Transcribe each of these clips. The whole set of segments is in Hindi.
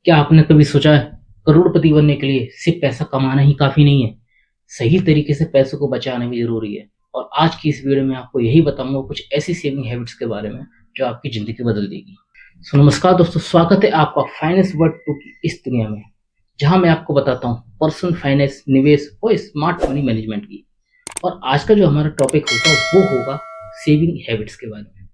क्या आपने कभी सोचा है करोड़पति बनने के लिए सिर्फ पैसा कमाना ही काफी नहीं है, सही तरीके से पैसों को बचाना भी जरूरी है। और आज की इस वीडियो में आपको यही बताऊंगा कुछ ऐसी सेविंग हैबिट्स के बारे में जो आपकी जिंदगी बदल देगी। सो नमस्कार दोस्तों, स्वागत है आपका फाइनेंस वर्ड टू की इस दुनिया में, जहां मैं आपको बताता हूँ पर्सनल फाइनेंस, निवेश और स्मार्ट मनी मैनेजमेंट की। और आज का जो हमारा टॉपिक होगा वो होगा सेविंग हैबिट्स के बारे में।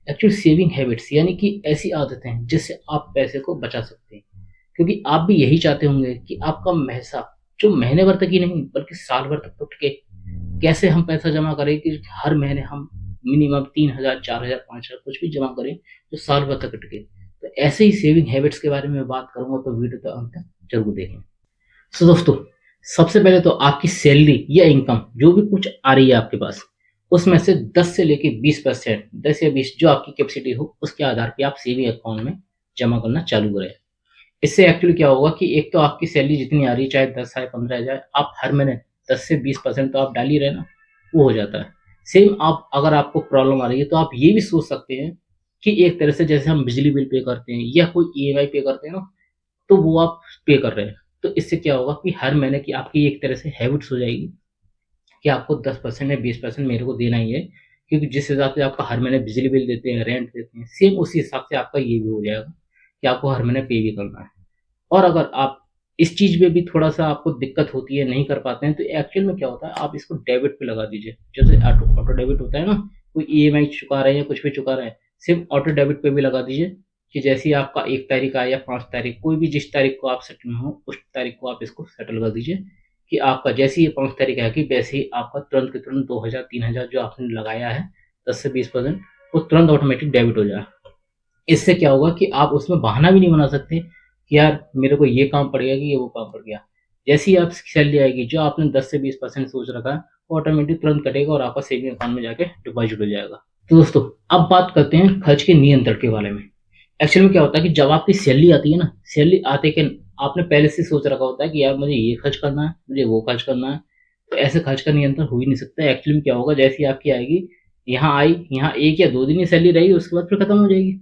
एक्चुअली सेविंग हैबिट्स यानी कि ऐसी आदतें हैं जिससे आप पैसे को बचा सकते हैं, क्योंकि आप भी यही चाहते होंगे कि आपका पैसा जो महीने भर तक ही नहीं बल्कि साल भर तक तो टिके। कैसे हम पैसा जमा करें कि हर महीने हम मिनिमम 3,000, 4,000, 5,000 कुछ भी जमा करें जो साल भर तक टिके। तो ऐसे ही सेविंग हैबिट्स के बारे में बात करूंगा, तो वीडियो तो अंत तक जरूर देखें। सो दोस्तों, सबसे पहले तो आपकी सैलरी या इनकम जो भी कुछ आ रही है आपके पास, उसमें से 10 से लेके 20%, 10 या 20 जो आपकी कैपेसिटी हो उसके आधार पे आप सेविंग अकाउंट में जमा करना चालू करें। इससे एक्चुअली क्या होगा कि एक तो आपकी सैलरी जितनी आ रही है, चाहे 10 आए 15 जाए, आप हर महीने 10 से 20% तो आप डाल ही रहे ना, वो हो जाता है। सेम आप अगर आपको प्रॉब्लम आ रही है तो आप ये भी सोच सकते हैं कि एक तरह से जैसे हम बिजली बिल पे करते हैं या कोई ईएमआई पे करते हैं ना, तो वो आप पे कर रहे हैं। तो इससे क्या होगा कि हर महीने की आपकी एक तरह से हैबिट्स हो जाएगी कि आपको 10% या 20% मेरे को देना ही है, क्योंकि जिस हिसाब से आपका हर महीने बिजली बिल देते हैं, रेंट देते हैं, सेम उसी हिसाब से आपका ये भी हो जाएगा कि आपको हर महीने पे भी करना है। और अगर आप इस चीज़ में भी थोड़ा-सा आपको दिक्कत होती है, नहीं कर पाते हैं, तो एक्चुअल में क्या होता है, आप इसको डेबिट पे लगा दीजिए। जैसे ऑटो ऑटो डेबिट होता है ना, कोई ईएमआई चुका रहे हैं या कुछ भी चुका रहे हैं, सिर्फ़ ऑटो डेबिट पे भी लगा दीजिए कि जैसे ही आपका 1 तारीख आए या 5 तारीख, कोई भी जिस तारीख को आप सेटल हो, उस तारीख को आप इसको सेटल कर दीजिए कि आपका जैसे ही 5 तारीख आएगी, वैसे ही आपका तुरंत के तुरंत 2,000, 3,000 जो आपने लगाया है, 10 से 20% वो तुरंत ऑटोमेटिक डेबिट हो जाए। इससे क्या होगा कि आप उसमें बहाना भी नहीं बना सकते कि यार मेरे को ये काम पड़ गया कि ये वो काम पड़ गया। जैसे ही आपकी सैलरी आएगी, जो आपने 10 से 20% सोच रखा है, वो ऑटोमेटिक तुरंत कटेगा और आपका सेविंग अकाउंट में जाके डिपॉज़िट हो जाएगा। तो दोस्तों, अब बात करते हैं खर्च के नियंत्रण के बारे में। एक्चुअली में क्या होता है कि जब आपकी सैलरी आती है ना, सैलरी आते के आपने पहले से सोच रखा होता है कि यार मुझे ये खर्च करना है, मुझे वो खर्च करना है। तो ऐसे खर्च का नियंत्रण हो ही नहीं सकता। एक्चुअली में क्या होगा, जैसे ही आपकी आएगी, यहाँ आई, यहाँ 1 या 2 दिन ही सैलरी रहेगी, उसके बाद फिर खत्म हो जाएगी।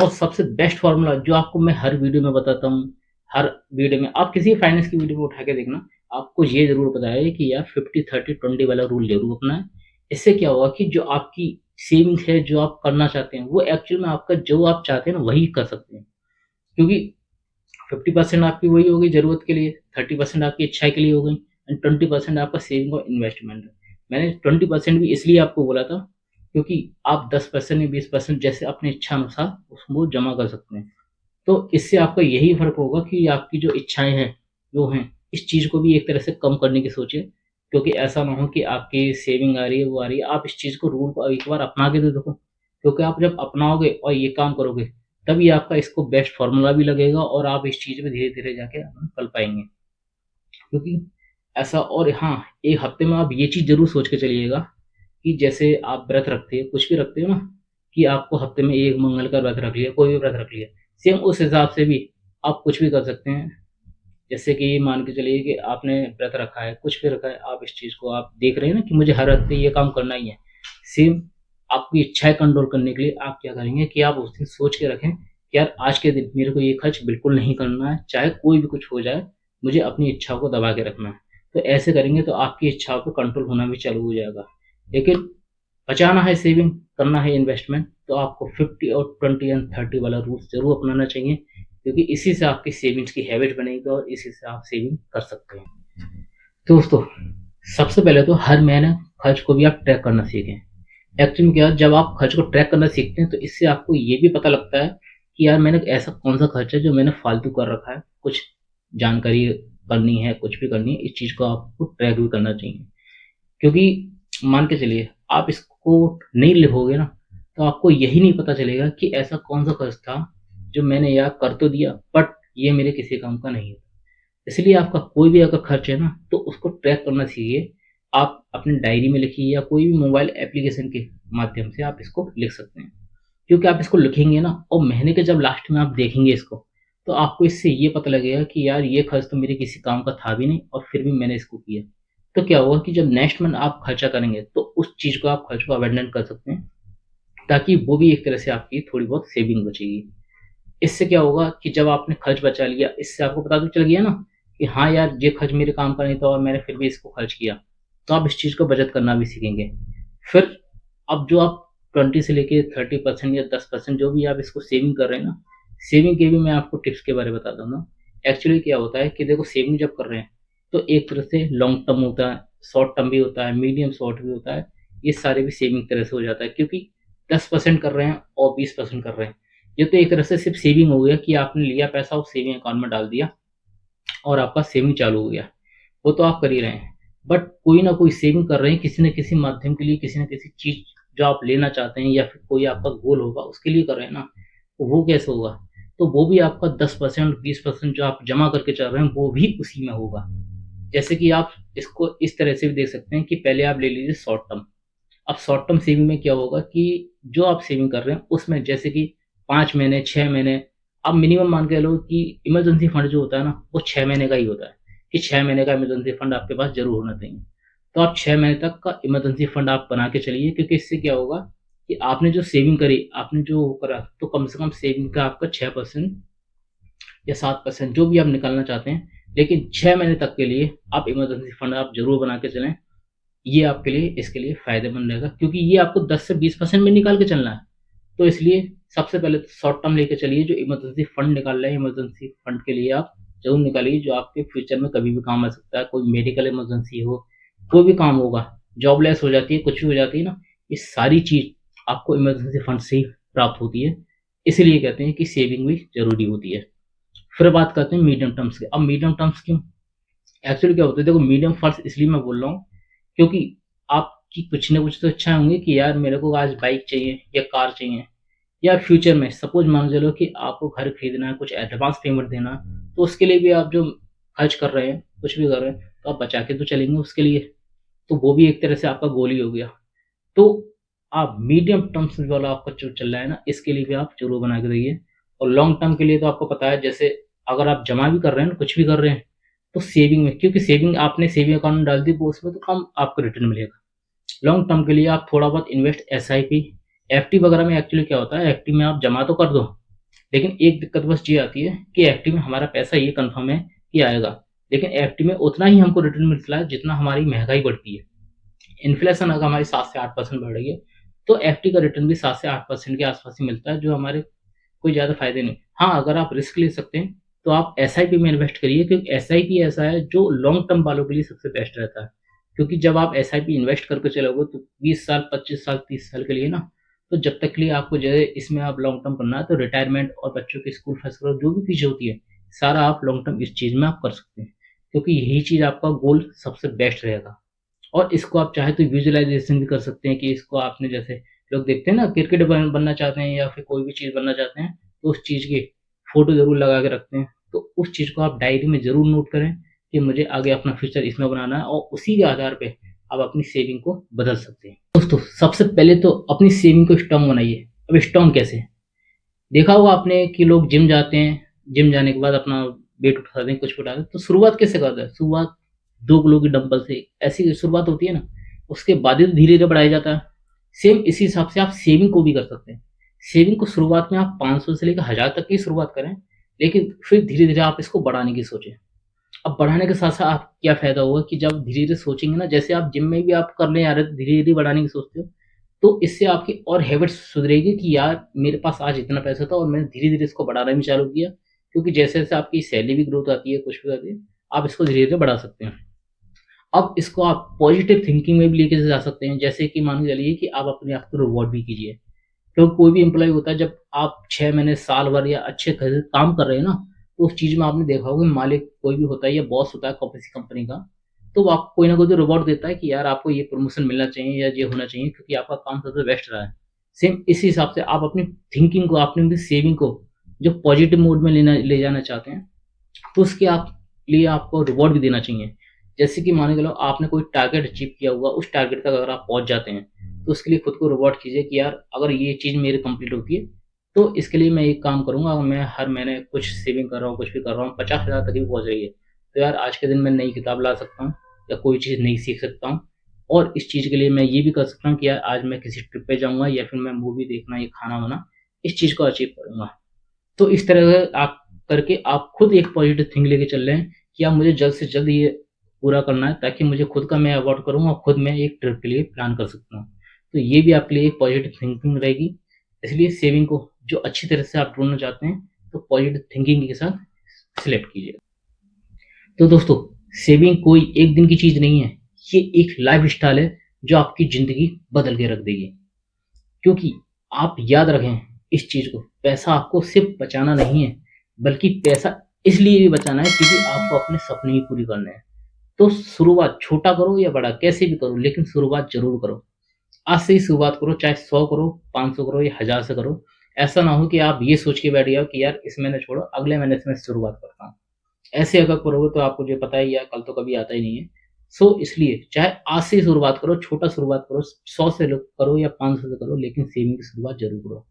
और सबसे बेस्ट फॉर्मूला जो आपको मैं हर वीडियो में बताता हूँ, हर वीडियो में आप किसी फाइनेंस की वीडियो को उठा के देखना, आपको ये ज़रूर पता है कि यार 50-30-20 वाला रूल ज़रूर अपनाएँ। इससे क्या होगा कि जो आपकी सेविंग्स है, जो आप करना चाहते हैं, वो एक्चुअल में आपका जो आप चाहते हैं ना, वही कर सकते हैं। क्योंकि 50% आपकी वही हो गई ज़रूरत के लिए, 30% आपकी इच्छा के लिए हो गई एंड 20% आपका सेविंग और इन्वेस्टमेंट है। मैंने 20% भी इसलिए आपको बोला था क्योंकि आप 10% या 20% जैसे अपनी इच्छा अनुसार उसको जमा कर सकते हैं। तो इससे आपका यही फ़र्क होगा कि आपकी जो इच्छाएँ हैं, जो हैं, इस चीज़ को भी एक तरह से कम करने की सोचें, क्योंकि ऐसा ना हो कि आपकी सेविंग आ रही है, वो आ रही है, आप इस चीज़ को रूल को एक बार अपना के तो देखो, क्योंकि आप जब अपनाओगे और ये काम करोगे, तभी आपका इसको बेस्ट फ़ॉर्मूला भी लगेगा और आप इस चीज़ में धीरे-धीरे जाके चल पाएँगे। क्योंकि ऐसा, और हाँ, 1 हफ्ते में आप ये चीज़ ज़रूर सोच के चलिएगा कि जैसे आप व्रत रखते हैं, कुछ भी रखते हो ना, कि आपको हफ्ते में 1 मंगल का व्रत रख लिया, कोई भी व्रत रख लिया, सेम उस हिसाब से भी आप कुछ भी कर सकते हैं। जैसे कि मान के चलिए कि आपने व्रत रखा है, कुछ भी रखा है, आप इस चीज़ को आप देख रहे हैं ना कि मुझे हर हफ्ते ये काम करना ही है। सेम आपकी इच्छाएँ कंट्रोल करने के लिए आप क्या करेंगे कि आप उस दिन सोच के रखें कि यार आज के दिन मेरे को ये खर्च बिल्कुल नहीं करना है, चाहे कोई भी कुछ हो जाए, मुझे अपनी इच्छाओं को दबा के रखना है। तो ऐसे करेंगे तो आपकी इच्छाओं पे कंट्रोल होना भी चालू हो जाएगा। लेकिन बचाना है, सेविंग करना है, इन्वेस्टमेंट, तो आपको 50 और 20 एंड 30 वाला रूल ज़रूर अपनाना चाहिए, क्योंकि इसी से आपकी सेविंग्स की हैबिट बनेगी और इसी से आप सेविंग कर सकते हैं। तो दोस्तों, सबसे पहले तो हर महीने खर्च को भी आप ट्रैक करना सीखें। एक्चुअली में क्या है, जब आप खर्च को ट्रैक करना सीखते हैं तो इससे आपको ये भी पता लगता है कि यार मैंने ऐसा कौन-सा खर्च है जो मैंने फालतू कर रखा है। कुछ जानकारी करनी है, कुछ भी करनी है, इस चीज़ को आपको ट्रैक भी करना चाहिए। क्योंकि मान के चलिए आप इसको नहीं लिखोगे ना, तो आपको यही नहीं पता चलेगा कि ऐसा कौन-सा खर्च था जो मैंने यार कर तो दिया बट ये मेरे किसी काम का नहीं है। इसलिए आपका कोई भी अगर खर्च है ना, तो उसको ट्रैक करना सीखिए। आप अपनी डायरी में लिखिए या कोई भी मोबाइल एप्लीकेशन के माध्यम से आप इसको लिख सकते हैं। क्योंकि आप इसको लिखेंगे ना और महीने के जब लास्ट में आप देखेंगे इसको, तो आपको इससे ये पता लगेगा कि यार ये खर्च तो मेरे किसी काम का था भी नहीं और फिर भी मैंने इसको किया। तो क्या होगा कि जब नेक्स्ट मंथ आप खर्चा करेंगे तो उस चीज़ को आप खर्च को अबैंडन कर सकते हैं, ताकि वो भी एक तरह से आपकी थोड़ी बहुत सेविंग बचेगी। इससे क्या होगा कि जब आपने खर्च बचा लिया, इससे आपको पता तो चल गया ना कि हाँ यार, ये खर्च मेरे काम का नहीं था और मैंने फिर भी इसको खर्च किया। तो आप इस चीज़ को बचत करना भी सीखेंगे। फिर अब जो आप 20 से लेके 30% या 10% जो भी आप इसको सेविंग कर रहे हैं ना, सेविंग के भी मैं आपको टिप्स के बारे में बता दूँगा। एक्चुअली क्या होता है कि देखो, सेविंग जब कर रहे हैं, तो एक तरह से लॉन्ग टर्म होता है, शॉर्ट टर्म भी होता है, मीडियम शॉर्ट भी होता है। ये सारे भी सेविंग तरह से हो जाता है, क्योंकि 10% कर रहे हैं और 20% कर रहे हैं। ये तो एक तरह से सिर्फ सेविंग हो गया कि आपने लिया पैसा और सेविंग अकाउंट में डाल दिया और आपका सेविंग चालू हो गया। वो तो आप कर ही रहे हैं। बट कोई ना कोई सेविंग कर रहे हैं किसी न किसी माध्यम के लिए, किसी न किसी चीज़ जो आप लेना चाहते हैं या फिर कोई आपका गोल होगा उसके लिए कर रहे हैं ना, तो वो कैसे होगा? तो वो भी आपका 10% 20% जो आप जमा करके चल रहे हैं वो भी उसी में होगा। जैसे कि आप इसको इस तरह से भी देख सकते हैं कि पहले आप ले लीजिए शॉर्ट टर्म। अब शॉर्ट टर्म सेविंग में क्या होगा कि जो आप सेविंग कर रहे हैं उसमें जैसे कि 5 महीने, 6 महीने, आप मिनिमम मान के चलो कि इमरजेंसी फंड जो होता है ना, वो 6 महीने का ही होता है कि 6 महीने का इमरजेंसी फंड आपके पास ज़रूर होना चाहिए। तो आप 6 महीने तक का इमरजेंसी फंड आप बना के चलिए, क्योंकि इससे क्या होगा कि आपने जो सेविंग करी, आपने जो वो करा, तो कम से कम सेविंग का आपका 6% या 7% जो भी आप निकालना चाहते हैं, लेकिन 6 महीने तक के लिए आप इमरजेंसी फंड आप ज़रूर बना के चलें। ये आपके लिए, इसके लिए फ़ायदेमंद रहेगा, क्योंकि ये आपको 10 से 20% में निकाल के चलना है। तो इसलिए सबसे पहले तो शॉर्ट टर्म लेके चलिए, जो इमरजेंसी फंड निकाल रहे हैं, इमरजेंसी फंड के लिए आप ज़रूर निकालिए, जो आपके फ्यूचर में कभी भी काम आ सकता है। कोई मेडिकल इमरजेंसी हो, कोई भी काम होगा, जॉबलेस हो जाती है, कुछ भी हो जाती है ना, ये सारी चीज़ आपको इमरजेंसी फंड से ही प्राप्त होती है। इसीलिए कहते हैं कि सेविंग भी ज़रूरी होती है। फिर बात करते हैं मीडियम टर्म्स की। अब मीडियम टर्म्स क्यों? एक्चुअली क्या होता है, देखो, मीडियम फंड्स इसलिए मैं बोल रहा हूँ क्योंकि आपकी कुछ ना कुछ तो इच्छाएँ होंगी कि यार मेरे को आज बाइक चाहिए या कार चाहिए, या फ्यूचर में सपोज़ मान के चलो कि आपको घर खरीदना है, कुछ एडवांस पेमेंट देना है, तो उसके लिए भी आप जो खर्च कर रहे हैं, कुछ भी कर रहे हैं, तो आप बचा के तो चलेंगे उसके लिए। तो वो भी एक तरह से आपका गोल ही हो गया। तो आप मीडियम टर्म्स वाला आपका जो चल रहा है ना, इसके लिए भी आप ज़रूर बना के रखिए। और लॉन्ग टर्म के लिए तो आपको पता है, जैसे अगर आप जमा भी कर रहे हैं ना, कुछ भी कर रहे हैं, तो सेविंग में, क्योंकि सेविंग आपने सेविंग अकाउंट में डाल दी, वो उसमें तो कम आपको रिटर्न मिलेगा। लॉन्ग टर्म के लिए आप थोड़ा बहुत इन्वेस्ट एसआईपी, एफडी वगैरह में। एक्चुअली क्या होता है, एफडी में आप जमा तो कर दो, लेकिन एक दिक्कत बस ये आती है कि एफडी में हमारा पैसा ये कंफर्म है कि आएगा, लेकिन एफडी में उतना ही हमको रिटर्न मिलता है जितना हमारी महंगाई बढ़ती है। इन्फ्लेशन अगर हमारी 7 से 8% बढ़ रही है, तो एफडी का रिटर्न भी 7 से 8% के आसपास ही मिलता है, जो हमारे कोई ज़्यादा फ़ायदे नहीं। हाँ, अगर आप रिस्क ले सकते हैं, तो आप एसआईपी में इन्वेस्ट करिए, क्योंकि एसआईपी ऐसा है जो लॉन्ग टर्म वालों के लिए सबसे बेस्ट रहता है। क्योंकि जब आप एसआईपी इन्वेस्ट करके चलोगे, तो 20 साल, 25 साल, 30 साल के लिए ना, तो जब तक के लिए आपको जो है इसमें आप लॉन्ग टर्म करना है, तो रिटायरमेंट और बच्चों की स्कूल फीस वगैरह जो भी चीज़ें होती है, सारा आप लॉन्ग टर्म इस चीज़ में आप कर सकते हैं। क्योंकि यही चीज़ आपका गोल सबसे बेस्ट रहेगा। और इसको आप चाहे तो विजुअलाइज़ेशन भी कर सकते हैं कि इसको आपने, जैसे लोग देखते हैं ना, क्रिकेट बनना चाहते हैं या फिर कोई भी चीज़ बनना चाहते हैं, तो उस चीज़ की फ़ोटो ज़रूर लगा के रखते हैं। तो उस चीज़ को आप डायरी में ज़रूर नोट करें कि मुझे आगे अपना फ्यूचर इसमें बनाना है, और उसी के आधार पे आप अपनी सेविंग को बदल सकते हैं। दोस्तों, सबसे पहले तो अपनी सेविंग को स्ट्रॉन्ग बनाइए। अब स्ट्रॉन्ग कैसे? देखा होगा आपने कि लोग जिम जाते हैं, जिम जाने के बाद अपना वेट उठाते हैं, कुछ उठाते हैं, तो शुरुआत कैसे करते हैं? शुरुआत 2 किलो की डंबल से, ऐसी शुरुआत होती है ना, उसके बाद ही तो धीरे-धीरे बढ़ाया जाता है। सेम इसी हिसाब से आप सेविंग को भी कर सकते हैं। सेविंग को शुरुआत में आप 500 से लेकर 1000 तक की शुरुआत करें, लेकिन फिर धीरे-धीरे आप इसको बढ़ाने की सोचें। अब बढ़ाने के साथ-साथ आप क्या फ़ायदा होगा कि जब धीरे-धीरे सोचेंगे ना, जैसे आप जिम में भी आप करने आ रहे हो, धीरे-धीरे बढ़ाने की सोचते हो, तो इससे आपकी और हैबिट्स सुधरेगी कि यार मेरे पास आज इतना पैसा था और मैंने धीरे-धीरे इसको बढ़ाना भी चालू किया। क्योंकि जैसे-जैसे आपकी सैलरी भी ग्रोथ आती है, कुछ भी आती है, आप इसको धीरे-धीरे बढ़ा सकते हैं। अब इसको आप पॉजिटिव थिंकिंग में भी लेके जा सकते हैं, जैसे कि मान के चलिए कि आप अपने आप को रिवॉर्ड भी कीजिए। क्योंकि कोई भी एम्प्लॉयी होता है, जब आप 6 महीने, साल भर या अच्छे खासे काम कर रहे हैं ना, तो उस चीज़ में आपने देखा होगा मालिक कोई भी होता है या बॉस होता है किसी कंपनी का, तो वो आपको कोई ना कोई तो रिवॉर्ड देता है कि यार आपको ये प्रमोशन मिलना चाहिए या ये होना चाहिए, क्योंकि आपका काम सबसे बेस्ट रहा है। सेम इसी हिसाब से आप अपनी थिंकिंग को, अपनी सेविंग को जो पॉजिटिव मोड में ले जाना चाहते हैं, तो उसके आप लिए आपको रिवॉर्ड भी देना चाहिए। जैसे कि मान के चलो आपने कोई टारगेट अचीव किया हुआ, उस टारगेट तक अगर आप पहुँच जाते हैं, तो उसके लिए खुद को रिवॉर्ड कीजिए कि यार अगर ये चीज़ मेरी कंप्लीट होती है, तो इसके लिए मैं एक काम करूँगा, और मैं हर महीने कुछ सेविंग कर रहा हूँ, कुछ भी कर रहा हूँ, 50,000 तक भी पहुँच रही है। तो यार आज के दिन मैं नई किताब ला सकता हूँ या कोई चीज़ नई सीख सकता हूँ, और इस चीज़ के लिए मैं ये भी कर सकता हूँ कि यार आज मैं किसी ट्रिप पे जाऊँगा या फिर मैं मूवी देखना या खाना-वाना, इस चीज़ को अचीव करूँगा। तो इस तरह से आप करके आप खुद एक पॉजिटिव थिंक लेके चल रहे हैं कि अब मुझे जल्द से जल्द ये पूरा करना है, ताकि मुझे खुद का मैं अवॉइड करूँ और खुद मैं एक ट्रिप के लिए प्लान कर सकता हूँ। तो ये भी आपके लिए एक पॉजिटिव थिंकिंग रहेगी। इसलिए सेविंग को जो अच्छी तरह से आप ढूँढना चाहते हैं, तो पॉजिटिव थिंकिंग के साथ सिलेक्ट कीजिए। तो दोस्तों, सेविंग कोई एक दिन की चीज़ नहीं है, ये एक लाइफ़स्टाइल है जो आपकी ज़िंदगी बदल के रख देगी। क्योंकि आप याद रखें इस चीज़ को, पैसा आपको सिर्फ़ बचाना नहीं है, बल्कि पैसा इसलिए भी बचाना है क्योंकि आपको अपने सपने भी पूरे करने हैं। तो शुरुआत छोटा करो या बड़ा कैसे भी करो, लेकिन शुरुआत ज़रूर करो। आज से ही शुरुआत करो, चाहे 100 करो, 500 करो या 1000 से करो। ऐसा ना हो कि आप ये सोच के बैठ जाओ कि यार इस महीने छोड़ो, अगले महीने से मैं शुरुआत करता हूँ। ऐसे अगर करोगे तो आपको जो पता ही है, कल तो कभी आता ही नहीं है। सो इसलिए चाहे आज से ही शुरुआत करो, छोटा शुरुआत करो, 100 से करो या 500 से करो, लेकिन सेविंग की शुरुआत ज़रूर करो।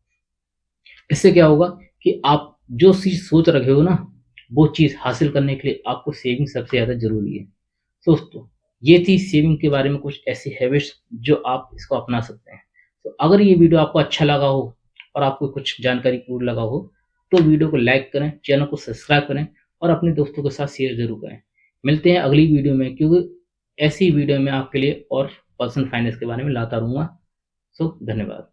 इससे क्या होगा कि आप जो चीज़ सोच रखे हो ना, वो चीज़ हासिल करने के लिए आपको सेविंग सबसे ज़्यादा ज़रूरी है। दोस्तों, ये थी सेविंग के बारे में कुछ ऐसी हैबिट्स जो आप इसको अपना सकते हैं। तो अगर ये वीडियो आपको अच्छा लगा हो और आपको कुछ जानकारी पूर्ण लगा हो, तो वीडियो को लाइक करें, चैनल को सब्सक्राइब करें और अपने दोस्तों के साथ शेयर ज़रूर करें। मिलते हैं अगली वीडियो में, क्योंकि ऐसी वीडियो मैं आपके लिए और पर्सनल फाइनेंस के बारे में लाता रहूँगा। सो धन्यवाद।